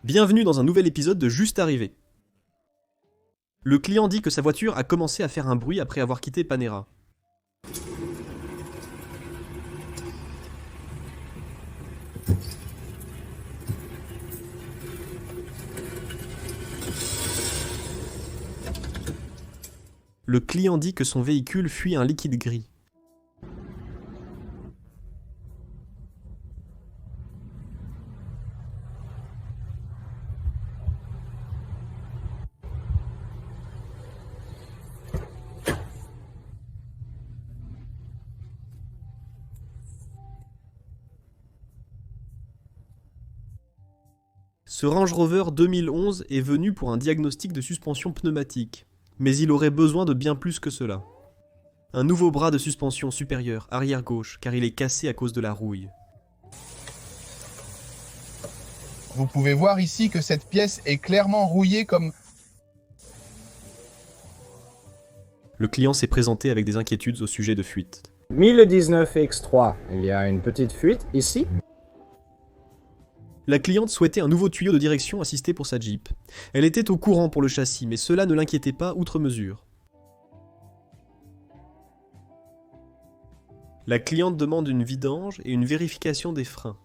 Bienvenue dans un nouvel épisode de Juste Arrivé. Le client dit que sa voiture a commencé à faire un bruit après avoir quitté Panera. Le client dit que son véhicule fuit un liquide gris. Ce Range Rover 2011 est venu pour un diagnostic de suspension pneumatique, mais il aurait besoin de bien plus que cela. Un nouveau bras de suspension supérieur, arrière gauche, car il est cassé à cause de la rouille. Vous pouvez voir ici que cette pièce est clairement rouillée comme... Le client s'est présenté avec des inquiétudes au sujet de fuite. 1019X3, il y a une petite fuite ici. La cliente souhaitait un nouveau tuyau de direction assisté pour sa Jeep. Elle était au courant pour le châssis, mais cela ne l'inquiétait pas outre mesure. La cliente demande une vidange et une vérification des freins.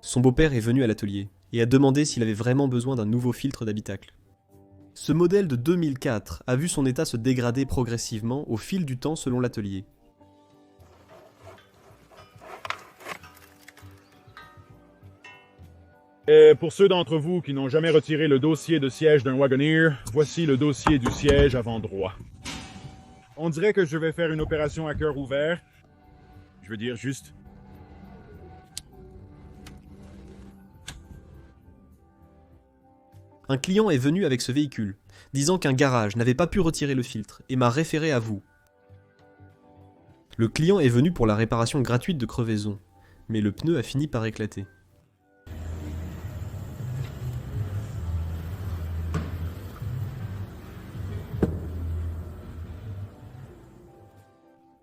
Son beau-père est venu à l'atelier et a demandé s'il avait vraiment besoin d'un nouveau filtre d'habitacle. Ce modèle de 2004 a vu son état se dégrader progressivement au fil du temps selon l'atelier. Et pour ceux d'entre vous qui n'ont jamais retiré le dossier de siège d'un Wagoneer, voici le dossier du siège avant droit. On dirait que je vais faire une opération à cœur ouvert. Je veux dire juste... Un client est venu avec ce véhicule, disant qu'un garage n'avait pas pu retirer le filtre et m'a référé à vous. Le client est venu pour la réparation gratuite de crevaison, mais le pneu a fini par éclater.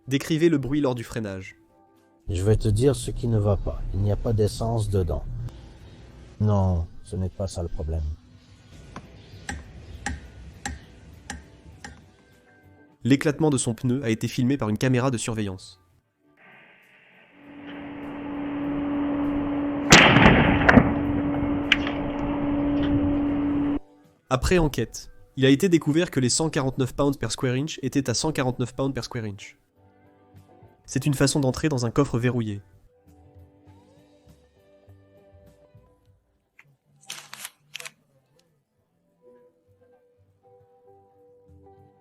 Décrivez le bruit lors du freinage. Je vais te dire ce qui ne va pas. Il n'y a pas d'essence dedans. Non, ce n'est pas ça le problème. L'éclatement de son pneu a été filmé par une caméra de surveillance. Après enquête, il a été découvert que les 149 pounds per square inch étaient à 149 pounds per square inch. C'est une façon d'entrer dans un coffre verrouillé.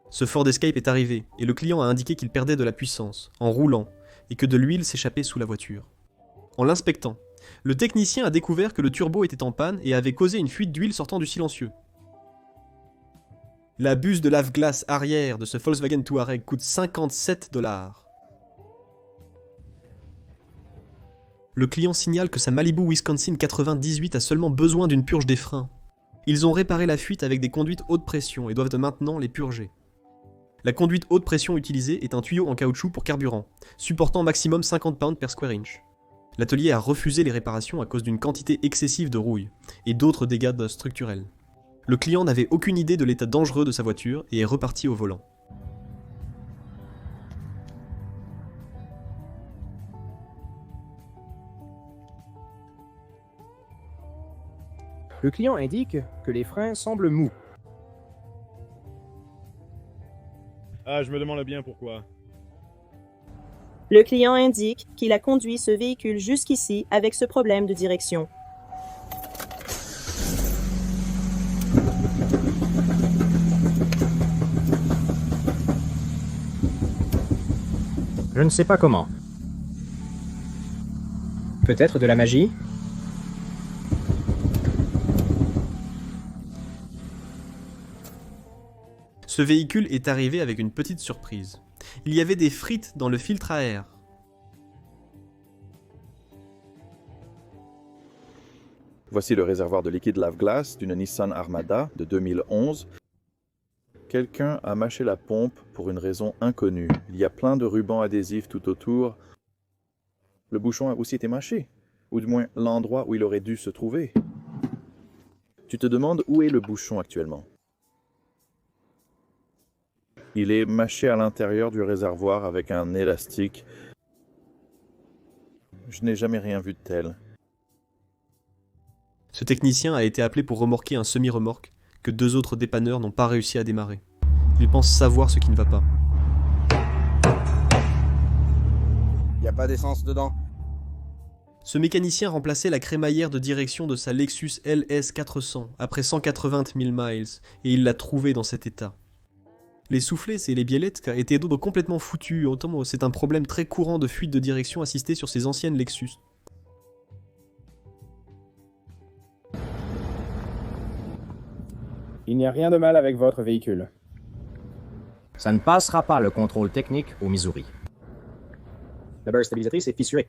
Ce Ford Escape est arrivé, et le client a indiqué qu'il perdait de la puissance, en roulant, et que de l'huile s'échappait sous la voiture. En l'inspectant, le technicien a découvert que le turbo était en panne et avait causé une fuite d'huile sortant du silencieux. La buse de lave-glace arrière de ce Volkswagen Touareg coûte 57 $. Le client signale que sa Malibu Wisconsin 98 a seulement besoin d'une purge des freins. Ils ont réparé la fuite avec des conduites haute pression et doivent maintenant les purger. La conduite haute pression utilisée est un tuyau en caoutchouc pour carburant, supportant maximum 50 pounds per square inch. L'atelier a refusé les réparations à cause d'une quantité excessive de rouille et d'autres dégâts structurels. Le client n'avait aucune idée de l'état dangereux de sa voiture et est reparti au volant. Le client indique que les freins semblent mous. Ah, je me demande bien pourquoi. Le client indique qu'il a conduit ce véhicule jusqu'ici avec ce problème de direction. Je ne sais pas comment. Peut-être de la magie? Ce véhicule est arrivé avec une petite surprise. Il y avait des frites dans le filtre à air. Voici le réservoir de liquide lave-glace d'une Nissan Armada de 2011. Quelqu'un a mâché la pompe pour une raison inconnue. Il y a plein de rubans adhésifs tout autour. Le bouchon a aussi été mâché, ou du moins l'endroit où il aurait dû se trouver. Tu te demandes où est le bouchon actuellement. Il est mâché à l'intérieur du réservoir avec un élastique. Je n'ai jamais rien vu de tel. Ce technicien a été appelé pour remorquer un semi-remorque que 2 autres dépanneurs n'ont pas réussi à démarrer. Il pense savoir ce qui ne va pas. Y a pas d'essence dedans. Ce mécanicien remplaçait la crémaillère de direction de sa Lexus LS 400 après 180 000 miles et il l'a trouvée dans cet état. Les soufflets et les biellettes étaient donc complètement foutus, autant c'est un problème très courant de fuite de direction assistée sur ces anciennes Lexus. Il n'y a rien de mal avec votre véhicule. Ça ne passera pas le contrôle technique au Missouri. La barre stabilisatrice est fissurée.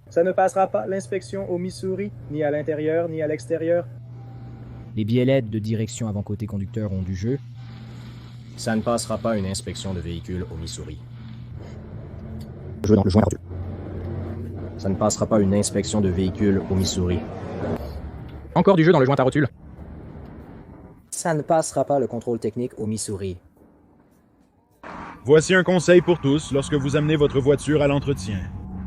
Ça ne passera pas l'inspection au Missouri, ni à l'intérieur, ni à l'extérieur. Les biellettes de direction avant côté conducteur ont du jeu. Ça ne passera pas une inspection de véhicule au Missouri. Jeu dans le joint rotule. Ça ne passera pas une inspection de véhicule au Missouri. Encore du jeu dans le joint à rotule. Ça ne passera pas le contrôle technique au Missouri. Voici un conseil pour tous lorsque vous amenez votre voiture à l'entretien.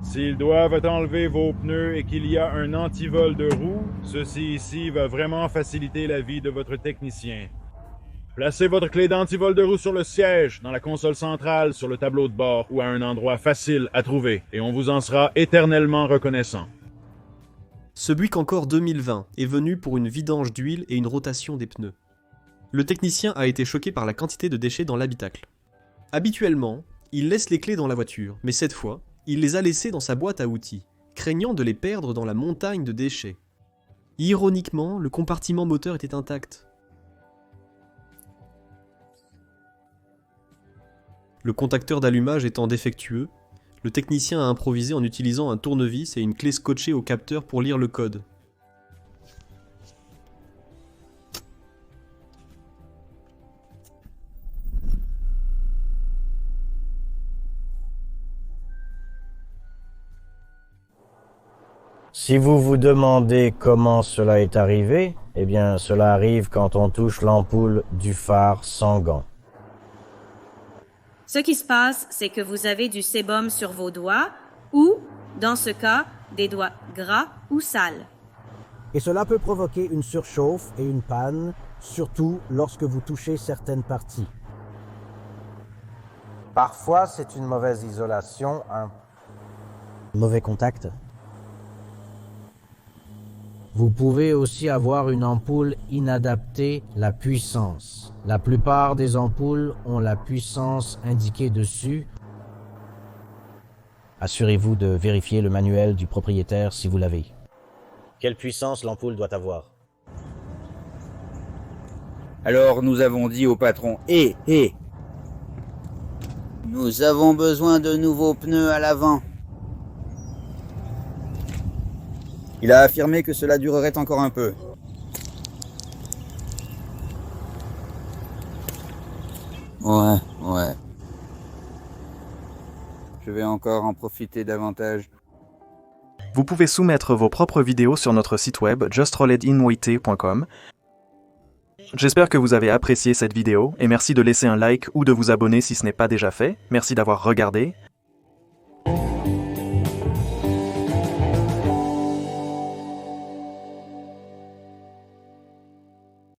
S'ils doivent enlever vos pneus et qu'il y a un antivol de roue, ceci ici va vraiment faciliter la vie de votre technicien. Placez votre clé d'antivol de roue sur le siège, dans la console centrale, sur le tableau de bord ou à un endroit facile à trouver, et on vous en sera éternellement reconnaissant. Ce Buick encore 2020 est venu pour une vidange d'huile et une rotation des pneus. Le technicien a été choqué par la quantité de déchets dans l'habitacle. Habituellement, il laisse les clés dans la voiture, mais cette fois, il les a laissées dans sa boîte à outils, craignant de les perdre dans la montagne de déchets. Ironiquement, le compartiment moteur était intact. Le contacteur d'allumage étant défectueux, le technicien a improvisé en utilisant un tournevis et une clé scotchée au capteur pour lire le code. Si vous vous demandez comment cela est arrivé, eh bien cela arrive quand on touche l'ampoule du phare sans gants. Ce qui se passe, c'est que vous avez du sébum sur vos doigts ou, dans ce cas, des doigts gras ou sales. Et cela peut provoquer une surchauffe et une panne, surtout lorsque vous touchez certaines parties. Parfois, c'est une mauvaise isolation, un mauvais contact. Vous pouvez aussi avoir une ampoule inadaptée, la puissance. La plupart des ampoules ont la puissance indiquée dessus. Assurez-vous de vérifier le manuel du propriétaire si vous l'avez. Quelle puissance l'ampoule doit avoir? Alors nous avons dit au patron, nous avons besoin de nouveaux pneus à l'avant. Il a affirmé que cela durerait encore un peu. Ouais. Je vais encore en profiter davantage. Vous pouvez soumettre vos propres vidéos sur notre site web justrolledinwait.com. J'espère que vous avez apprécié cette vidéo et merci de laisser un like ou de vous abonner si ce n'est pas déjà fait. Merci d'avoir regardé